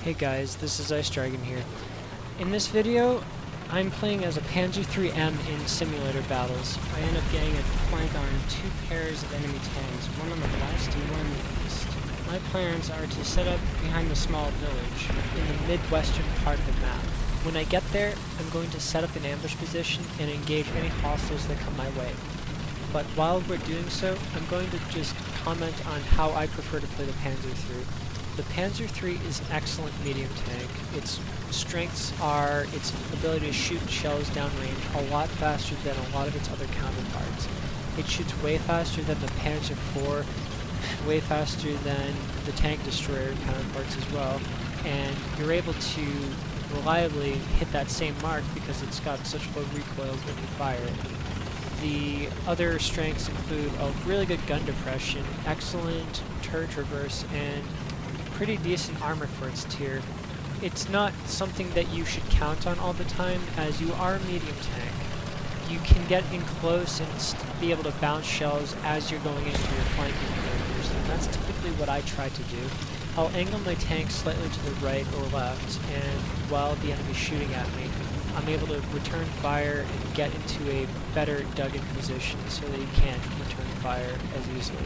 Hey guys, this is Ice Dragon here. In this video, I'm playing as a Panzer IIIM in simulator battles. I end up getting a flank on two pairs of enemy tanks, one on the west and one on the east. My plans are to set up behind the small village in the midwestern part of the map. When I get there, I'm going to set up an ambush position and engage any hostiles that come my way. But while we're doing so, I'm going to just comment on how I prefer to play the Panzer III. The Panzer III is an excellent medium tank. Its strengths are its ability to shoot shells downrange a lot faster than a lot of its other counterparts. It shoots way faster than the Panzer IV, way faster than the tank destroyer counterparts as well, and you're able to reliably hit that same mark because it's got such low recoils when you fire it. The other strengths include a really good gun depression, excellent turret traverse, and pretty decent armor for its tier. It's not something that you should count on all the time, as you are a medium tank. You can get in close and be able to bounce shells as you're going into your flanking maneuvers, and that's typically what I try to do. I'll angle my tank slightly to the right or left, and while the enemy's shooting at me, I'm able to return fire and get into a better dug-in position so that he can't return fire as easily.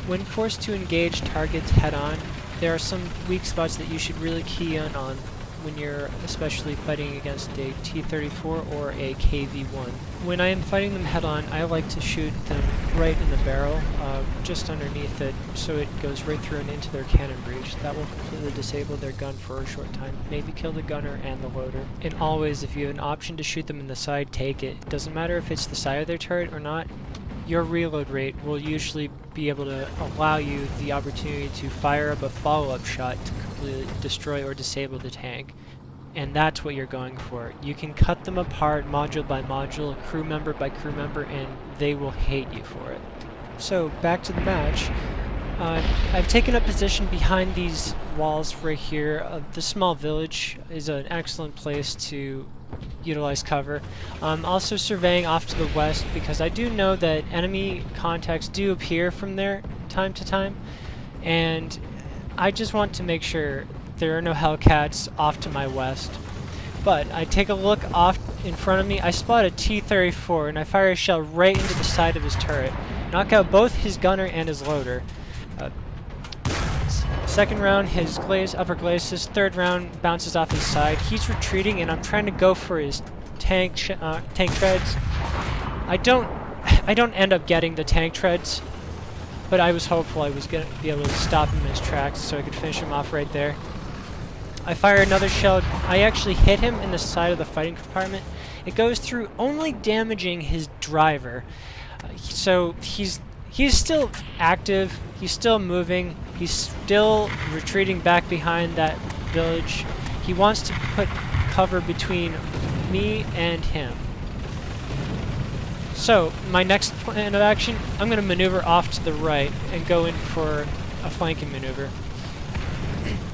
When forced to engage targets head-on, there are some weak spots that you should really key in on when you're especially fighting against a T-34 or a KV-1. When I am fighting them head-on, I like to shoot them right in the barrel, just underneath it, so it goes right through and into their cannon breech. That will completely disable their gun for a short time, maybe kill the gunner and the loader. And always, if you have an option to shoot them in the side, take it. It doesn't matter if it's the side of their turret or not. Your reload rate will usually be able to allow you the opportunity to fire up a follow-up shot to completely destroy or disable the tank. And that's what you're going for. You can cut them apart module by module, crew member by crew member, and they will hate you for it. So, back to the match. I've taken a position behind these walls right here. The small village is an excellent place to utilize cover. I'm also surveying off to the west because I do know that enemy contacts do appear from there time to time, and I just want to make sure there are no Hellcats off to my west. But I take a look off in front of me, I spot a T-34 and I fire a shell right into the side of his turret, knock out both his gunner and his loader. Second round, his upper glacis. Third round, bounces off his side. He's retreating, and I'm trying to go for his tank treads. I don't end up getting the tank treads, but I was hopeful I was going to be able to stop him in his tracks so I could finish him off right there. I fire another shell. I actually hit him in the side of the fighting compartment. It goes through, only damaging his driver. So he's still active, he's still moving, he's still retreating back behind that village. He wants to put cover between me and him. So, my next plan of action, I'm going to maneuver off to the right and go in for a flanking maneuver.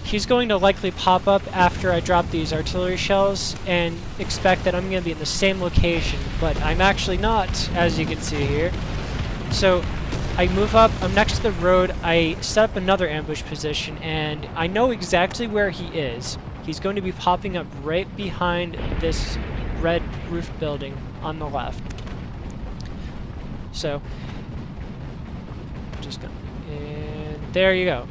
He's going to likely pop up after I drop these artillery shells and expect that I'm going to be in the same location, but I'm actually not, as you can see here. So, I move up, I'm next to the road, I set up another ambush position, and I know exactly where he is. He's going to be popping up right behind this red roof building on the left. So, just go. And there you go.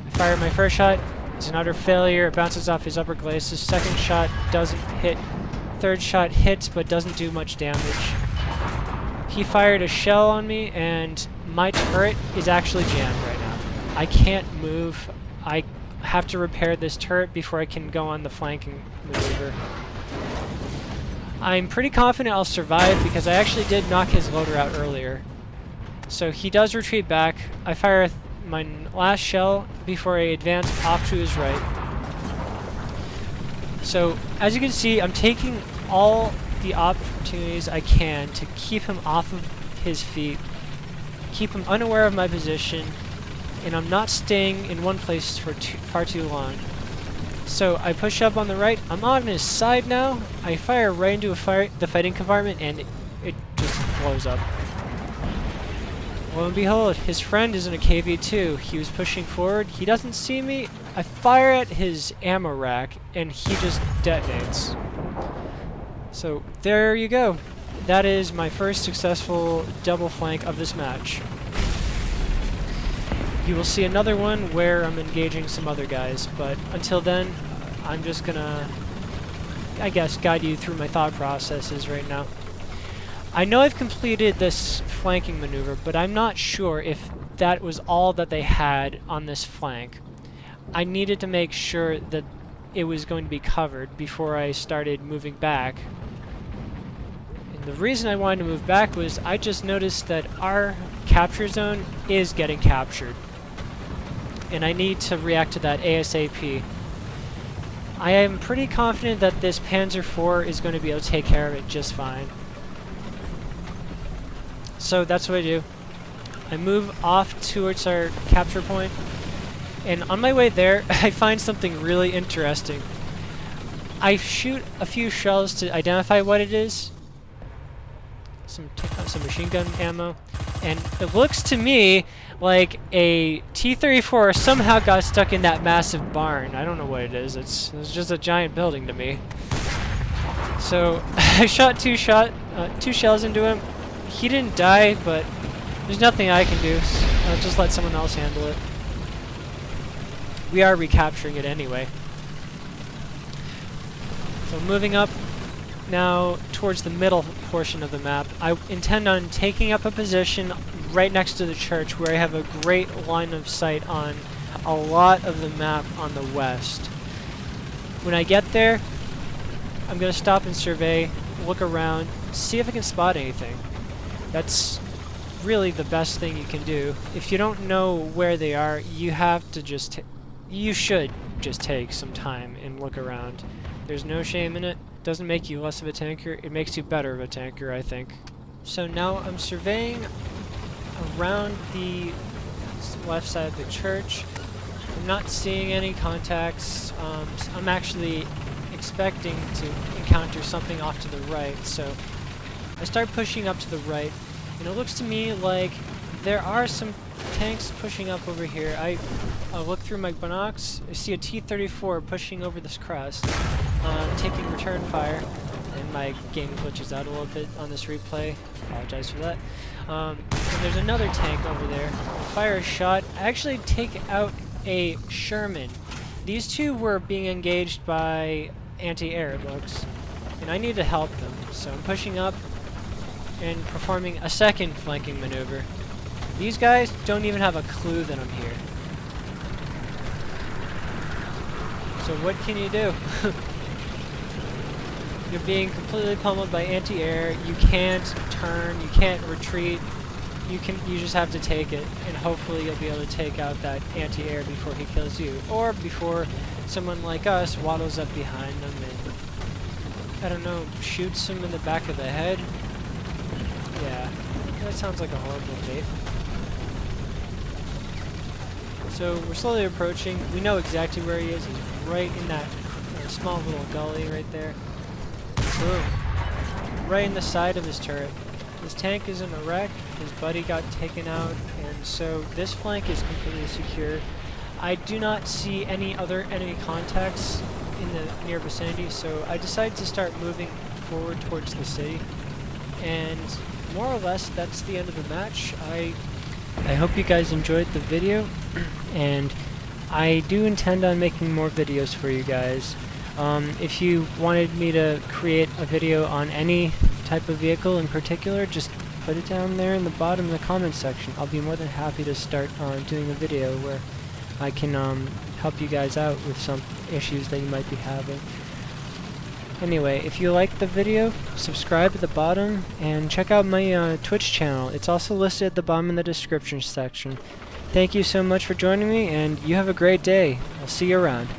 I fire my first shot, it's an utter failure, it bounces off his upper glacis. Second shot doesn't hit. Third shot hits but doesn't do much damage. He fired a shell on me, and my turret is actually jammed right now. I can't move. I have to repair this turret before I can go on the flanking maneuver. I'm pretty confident I'll survive because I actually did knock his loader out earlier. So he does retreat back. I fire my last shell before I advance off to his right. So as you can see, I'm taking all the opportunities I can to keep him off of his feet, keep him unaware of my position, and I'm not staying in one place for far too long. So I push up on the right, I'm on his side now, I fire right into the fighting compartment, and it just blows up. Lo and behold, his friend is in a KV-2. He was pushing forward. He doesn't see me. I fire at his ammo rack, and he just detonates. So there you go. That is my first successful double flank of this match. You will see another one where I'm engaging some other guys, but until then, I'm just gonna, I guess, guide you through my thought processes right now. I know I've completed this flanking maneuver, but I'm not sure if that was all that they had on this flank. I needed to make sure that it was going to be covered before I started moving back. And the reason I wanted to move back was I just noticed that our capture zone is getting captured. And I need to react to that ASAP. I am pretty confident that this Panzer IV is going to be able to take care of it just fine. So that's what I do. I move off towards our capture point, and on my way there, I find something really interesting. I shoot a few shells to identify what it is. Some machine gun ammo, and it looks to me like a T-34 somehow got stuck in that massive barn. I don't know what it is. It's just a giant building to me. So I shot two shells into him. He didn't die, but there's nothing I can do. I'll just let someone else handle it. We are recapturing it anyway. So moving up now towards the middle portion of the map, I intend on taking up a position right next to the church where I have a great line of sight on a lot of the map on the west. When I get there, I'm going to stop and survey, look around, see if I can spot anything. That's really the best thing you can do. If you don't know where they are, you have to just you should just take some time and look around. There's no shame in it. It doesn't make you less of a tanker, it makes you better of a tanker, I think. So now I'm surveying around the left side of the church. I'm not seeing any contacts. I'm actually expecting to encounter something off to the right, so I start pushing up to the right, and it looks to me like there are some tanks pushing up over here. I look through my binocs, I see a T-34 pushing over this crest, taking return fire, and my game glitches out a little bit on this replay. Apologize for that. And there's another tank over there. I fire a shot. I actually take out a Sherman. These two were being engaged by anti-air, it looks, and I need to help them. So I'm pushing up and performing a second flanking maneuver. These guys don't even have a clue that I'm here. So what can you do? You're being completely pummeled by anti-air. You can't turn, you can't retreat. You just have to take it, and hopefully you'll be able to take out that anti-air before he kills you, or before someone like us waddles up behind them and, I don't know, shoots him in the back of the head. Yeah, that sounds like a horrible fate. So we're slowly approaching. We know exactly where he is. He's right in that small little gully right there. Boom. Right in the side of his turret. His tank is in a wreck. His buddy got taken out, and so this flank is completely secure. I do not see any other enemy contacts in the near vicinity, so I decided to start moving forward towards the city. And more or less, that's the end of the match. I hope you guys enjoyed the video, and I do intend on making more videos for you guys. If you wanted me to create a video on any type of vehicle in particular, just put it down there in the bottom of the comments section. I'll be more than happy to start doing a video where I can help you guys out with some issues that you might be having. Anyway, if you liked the video, subscribe at the bottom and check out my Twitch channel. It's also listed at the bottom in the description section. Thank you so much for joining me, and you have a great day. I'll see you around.